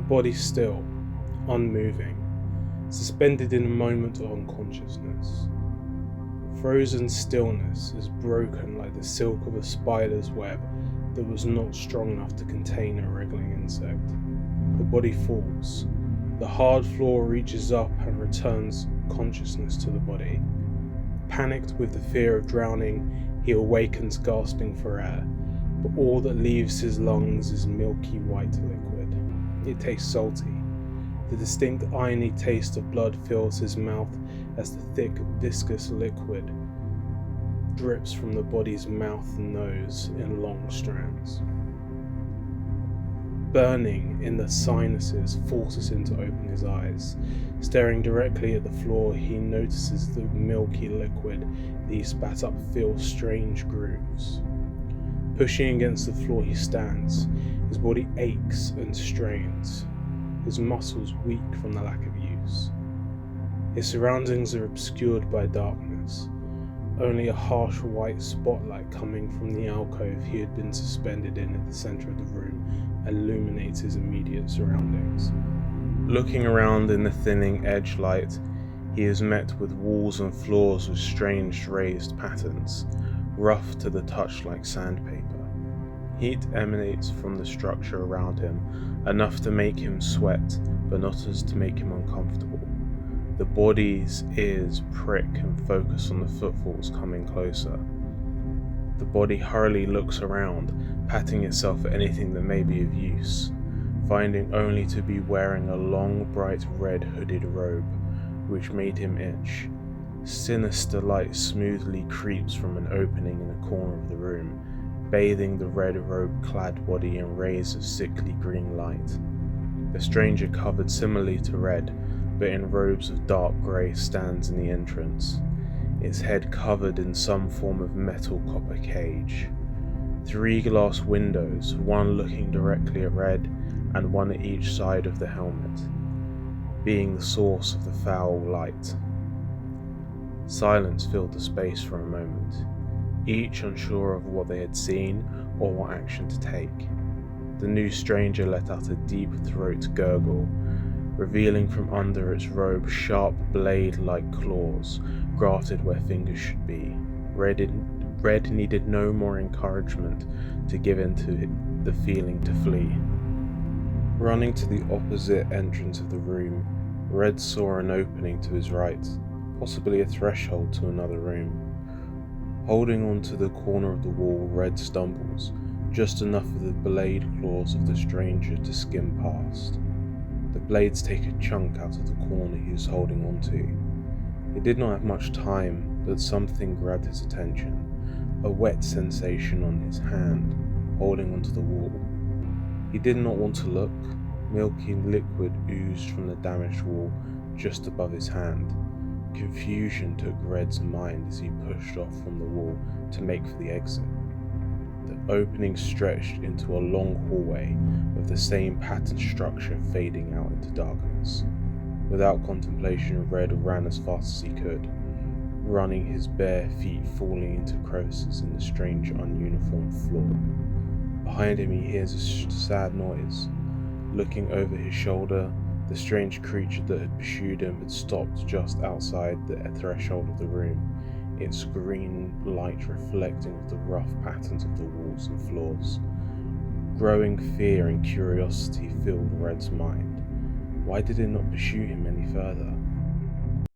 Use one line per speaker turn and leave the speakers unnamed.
body still, unmoving, suspended in a moment of unconsciousness. Frozen stillness is broken like the silk of a spider's web that was not strong enough to contain a wriggling insect. The body falls. The hard floor reaches up and returns consciousness to the body. Panicked with the fear of drowning, he awakens gasping for air, but all that leaves his lungs is milky white liquid. It tastes salty. The distinct irony taste of blood fills his mouth as the thick, viscous liquid drips from the body's mouth and nose in long strands. Burning in the sinuses forces him to open his eyes. Staring directly at the floor, he notices the milky liquid that he spat up fills strange grooves. Pushing against the floor, he stands. His body aches and strains, his muscles weak from the lack of use. His surroundings are obscured by darkness. Only a harsh white spotlight coming from the alcove he had been suspended in at the center of the room illuminates his immediate surroundings. Looking around in the thinning edge light, he is met with walls and floors with strange raised patterns, rough to the touch like sandpaper. Heat emanates from the structure around him, enough to make him sweat, but not as to make him uncomfortable. The body's ears prick and focus on the footfalls coming closer. The body hurriedly looks around, patting itself for anything that may be of use, finding only to be wearing a long, bright red hooded robe, which made him itch. Sinister light smoothly creeps from an opening in a corner of the room, bathing the red robe-clad body in rays of sickly green light. The stranger, covered similarly to Red, but in robes of dark grey, stands in the entrance, its head covered in some form of metal copper cage. 3 glass windows, one looking directly at Red and one at each side of the helmet, being the source of the foul light. Silence filled the space for a moment, each unsure of what they had seen or what action to take. The new stranger let out a deep throat gurgle, revealing from under its robe sharp blade-like claws grafted where fingers should be. Red needed no more encouragement to give in to the feeling to flee. Running to the opposite entrance of the room, Red saw an opening to his right, possibly a threshold to another room. Holding on to the corner of the wall, Red stumbles, just enough of the blade claws of the stranger to skim past. The blades take a chunk out of the corner he was holding onto. He did not have much time, but something grabbed his attention, a wet sensation on his hand, holding onto the wall. He did not want to look. Milky liquid oozed from the damaged wall just above his hand. Confusion took Red's mind as he pushed off from the wall to make for the exit. The opening stretched into a long hallway of the same patterned structure fading out into darkness. Without contemplation, Red ran as fast as he could, running his bare feet falling into crevices in the strange ununiform floor. Behind him he hears a sad noise. Looking over his shoulder, the strange creature that had pursued him had stopped just outside the threshold of the room, its green light reflecting off the rough patterns of the walls and floors. Growing fear and curiosity filled Red's mind. Why did it not pursue him any further?